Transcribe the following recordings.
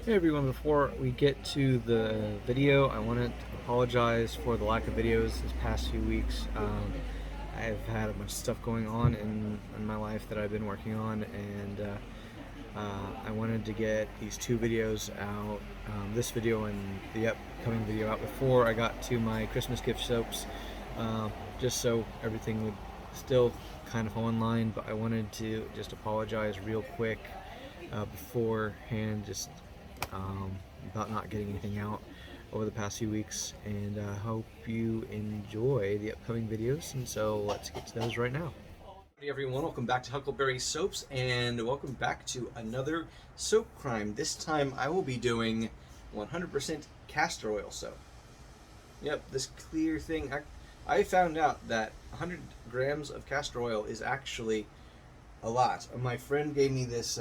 Hey everyone, before we get to the video, I want to apologize for the lack of videos this past few weeks. I've had a bunch of stuff going on in my life that I've been working on, and I wanted to get these two videos out, this video and the upcoming video out before I got to my Christmas gift soaps, just so everything would still kind of fall in line, but I wanted to just apologize real quick beforehand, just about not getting anything out over the past few weeks, and I hope you enjoy the upcoming videos, and so let's get to those right now. Hey everyone, welcome back to Huckleberry Soaps, and welcome back to another soap crime. This time I will be doing 100% castor oil soap. Yep, this clear thing. I found out that 100 grams of castor oil is actually a lot. My friend gave me this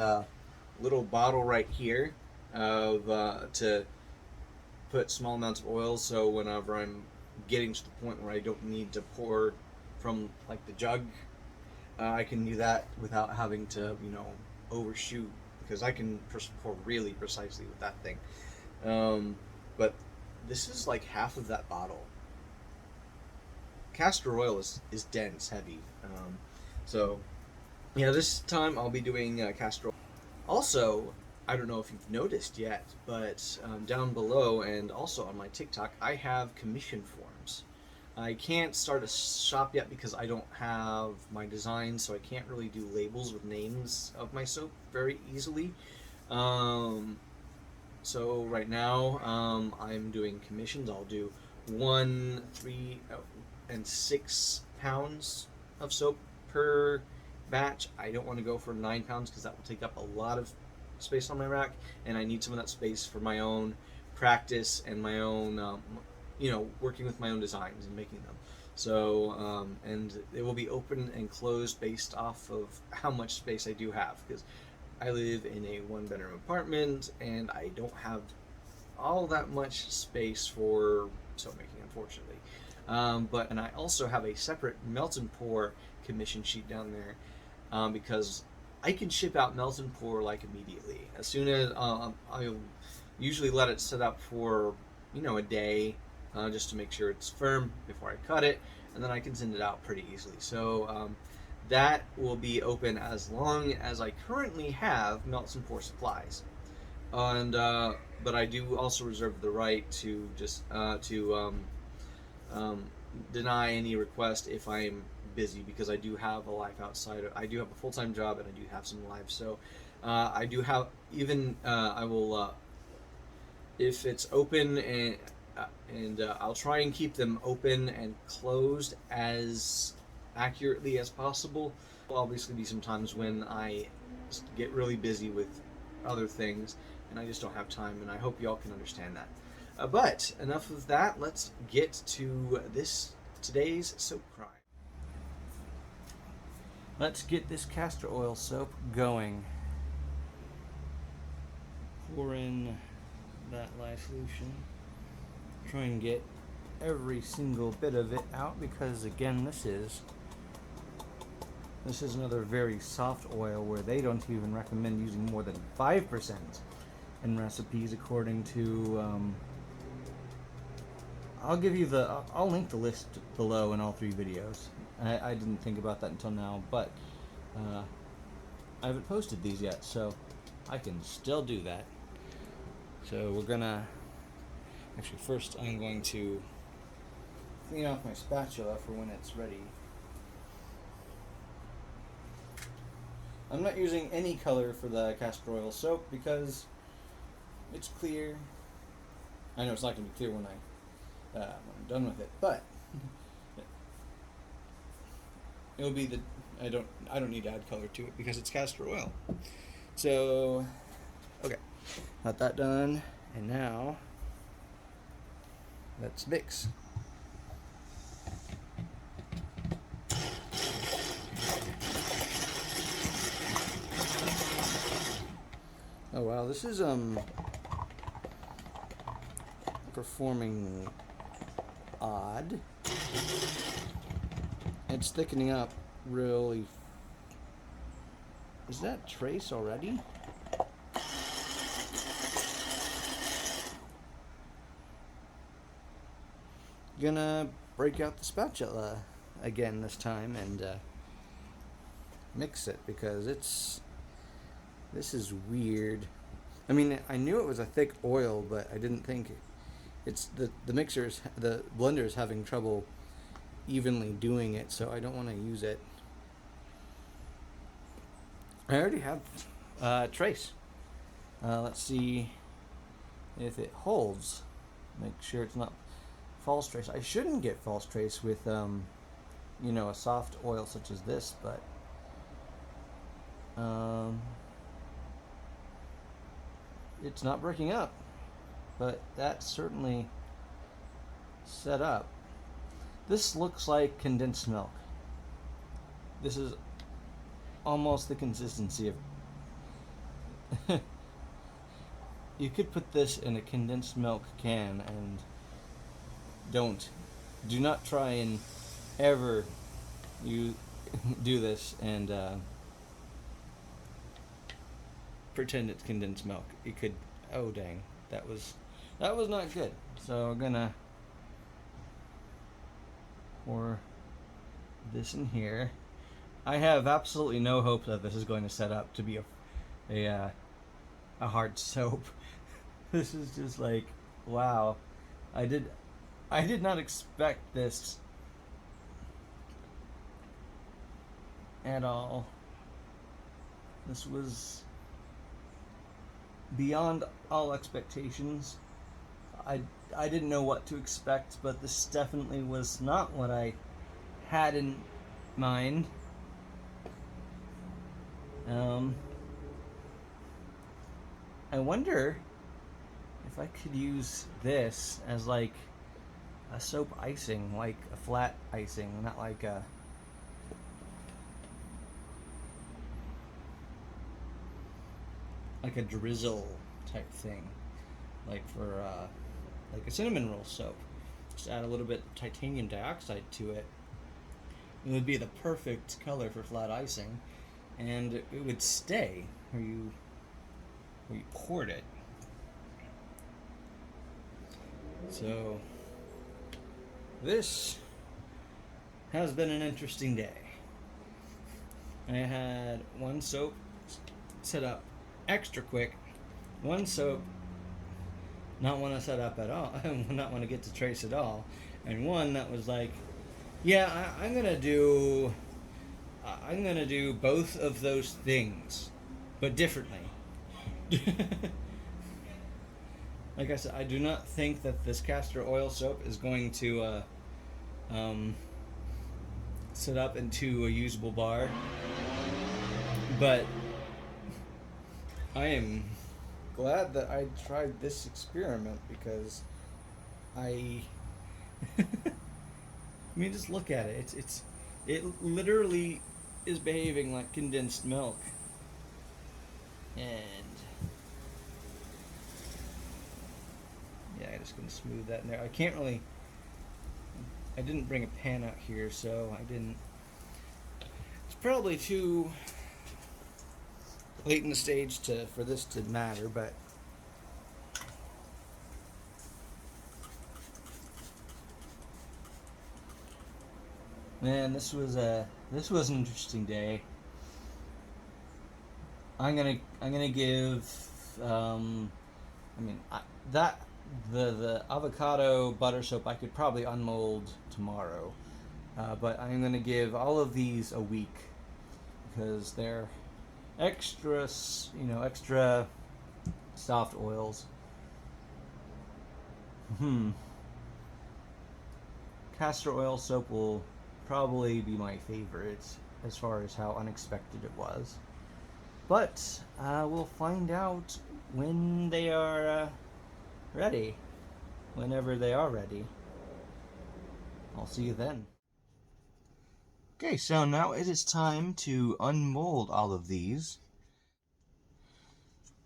little bottle right here of to put small amounts of oil, so whenever I'm getting to the point where I don't need to pour from like the jug, I can do that without having to, overshoot, because I can pour really precisely with that thing. But this is like half of that bottle. Castor oil is dense, heavy. So yeah, this time I'll be doing castor oil. Also, I don't know if you've noticed yet, but down below and also on my TikTok, I have commission forms. I can't start a shop yet because I don't have my design, so I can't really do labels with names of my soap very easily. So right now, I'm doing commissions. I'll do 1, 3, and 6 pounds of soap per batch. I don't want to go for 9 pounds because that will take up a lot of space on my rack, and I need some of that space for my own practice and my own, working with my own designs and making them. So, and it will be open and closed based off of how much space I do have, because I live in a 1-bedroom apartment and I don't have all that much space for soap making, unfortunately. And I also have a separate melt and pour commission sheet down there, because I can ship out melt and pour like immediately. As soon as I usually let it set up for a day, just to make sure it's firm before I cut it, and then I can send it out pretty easily. So that will be open as long as I currently have melt and pour supplies. And but I do also reserve the right to just deny any request if I'm busy, because I do have a life outside I do have a full-time job, and I do have some life. So I do have, even I will, if it's open, and I'll try and keep them open and closed as accurately as possible. There'll obviously be some times when I get really busy with other things and I just don't have time, and I hope y'all can understand that. But enough of that, let's get to today's soap crime. Let's get this castor oil soap going. Pour in that lye solution. Try and get every single bit of it out, because again, this is another very soft oil where they don't even recommend using more than 5% in recipes, according to I'll link the list below in all 3 videos. I didn't think about that until now, but I haven't posted these yet, so I can still do that. So we're gonna, actually first I'm going to clean off my spatula for when it's ready. I'm not using any color for the castor oil soap because it's clear. I know it's not going to be clear when I'm done with it, but it'll be I don't need to add color to it because it's castor oil. So, okay, got that done, and now let's mix. Oh wow, this is performing odd. It's thickening up really. Is that trace already? gonna break out the spatula again this time and mix it, because this is weird. I mean, I knew it was a thick oil, but I didn't think it's the blender is having trouble evenly doing it, so I don't want to use it. I already have trace. Let's see if it holds. Make sure it's not false trace. I shouldn't get false trace with a soft oil such as this, but it's not breaking up. But that's certainly set up. This looks like condensed milk. This is almost the consistency of you could put this in a condensed milk can, and do not try and ever you do this and pretend it's condensed milk. You could, oh dang, that was not good. So I'm gonna pour this in here. I have absolutely no hope that this is going to set up to be a hard soap. This is just like, wow. I did not expect this at all. This was beyond all expectations. I didn't know what to expect, but this definitely was not what I had in mind. I wonder if I could use this as like a soap icing, like a flat icing, not like a drizzle type thing, like for like a cinnamon roll soap. Just add a little bit of titanium dioxide to it. It would be the perfect color for flat icing, and it would stay where you poured it. So this has been an interesting day. I had one soap set up extra quick, one soap not want to set up at all, not want to get to trace at all, and one that was like, yeah, I'm gonna do both of those things, but differently. Like I said, I do not think that this castor oil soap is going to set up into a usable bar, but I am glad that I tried this experiment, because I mean, just look at it. It literally is behaving like condensed milk. And yeah, I'm just gonna smooth that in there. I didn't bring a pan out here, so I didn't. It's probably too late in the stage for this to matter, but man, this was an interesting day. I'm gonna give the avocado butter soap I could probably unmold tomorrow, but I'm gonna give all of these a week, because they're extra soft oils. Castor oil soap will probably be my favorite as far as how unexpected it was. But we'll find out when they are ready. Whenever they are ready. I'll see you then. Okay, so now it is time to unmold all of these.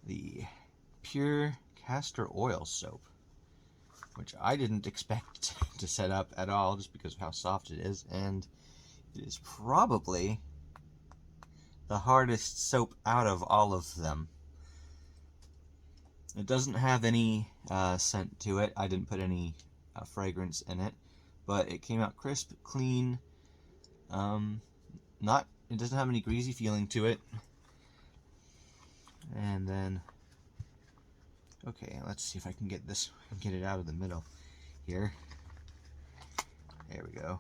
The pure castor oil soap, which I didn't expect to set up at all just because of how soft it is, and it is probably the hardest soap out of all of them. It doesn't have any scent to it. I didn't put any fragrance in it, but it came out crisp, clean. It doesn't have any greasy feeling to it. And then, okay, let's see if I can get it out of the middle here. There we go.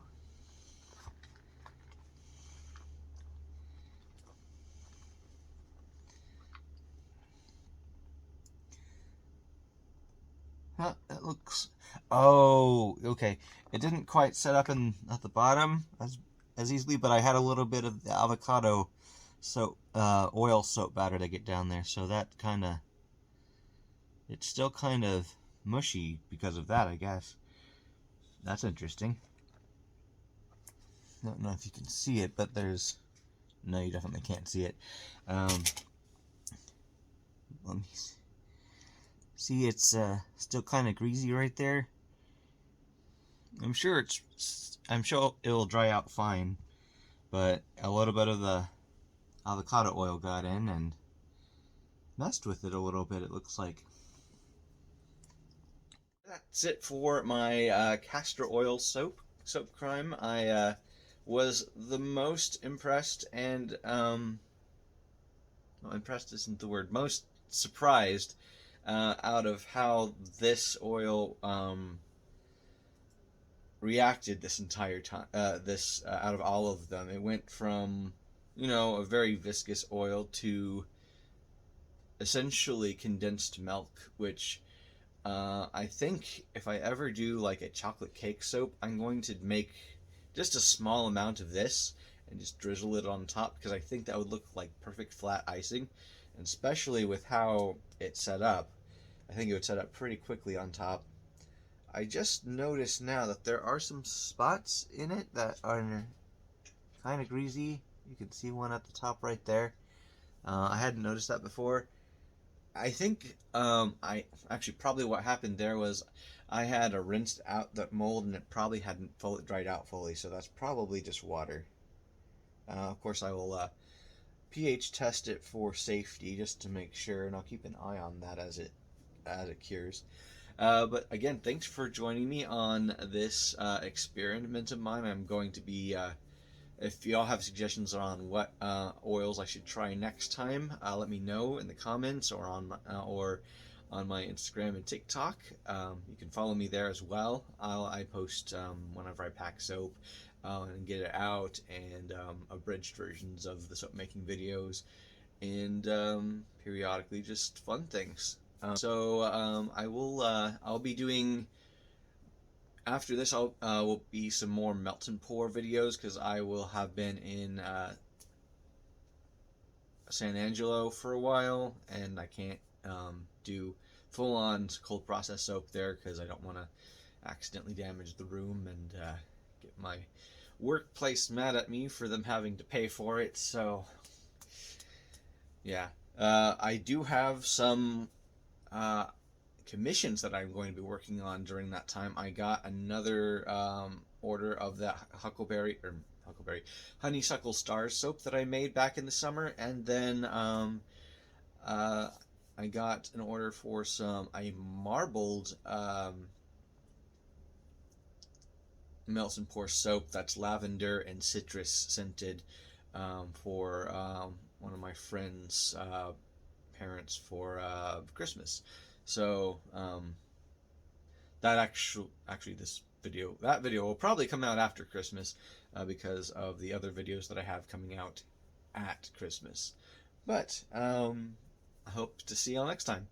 Huh, that looks. Oh, okay. It didn't quite set up at the bottom as easily, but I had a little bit of the avocado oil soap batter to get down there, so that it's still kind of mushy because of that, I guess. That's interesting. I don't know if you can see it, but no, you definitely can't see it. Let me see. It's still kind of greasy right there. I'm sure it'll dry out fine, but a little bit of the avocado oil got in and messed with it a little bit, it looks like. That's it for my castor oil soap crime. I was the most impressed and well, impressed isn't the word, most surprised out of how this oil reacted this entire time. Out of all of them, it went from a very viscous oil to essentially condensed milk, which I think if I ever do like a chocolate cake soap, I'm going to make just a small amount of this and just drizzle it on top, because I think that would look like perfect flat icing, and especially with how it's set up, I think it would set up pretty quickly on top. I just noticed now that there are some spots in it that are kind of greasy. You can see one at the top right there. I hadn't noticed that before. I think I actually probably what happened there was I had rinsed out the mold and it probably hadn't dried out fully, so that's probably just water. Of course, I will pH test it for safety just to make sure, and I'll keep an eye on that as it cures. But again, thanks for joining me on this experiment of mine. I'm going to be if y'all have suggestions on what oils I should try next time, let me know in the comments or on my Instagram and TikTok. You can follow me there as well. I post whenever I pack soap and get it out, and abridged versions of the soap making videos, and periodically just fun things. I'll be doing. After this, will be some more melt and pour videos, because I will have been in San Angelo for a while, and I can't do full-on cold process soap there because I don't want to accidentally damage the room and get my workplace mad at me for them having to pay for it. So yeah, I do have some commissions that I'm going to be working on during that time. I got another order of that Huckleberry honeysuckle star soap that I made back in the summer, and then I got an order for a marbled melt and pour soap that's lavender and citrus scented, for one of my friends' parents for Christmas. So that video will probably come out after Christmas, because of the other videos that I have coming out at Christmas. But I hope to see y'all next time.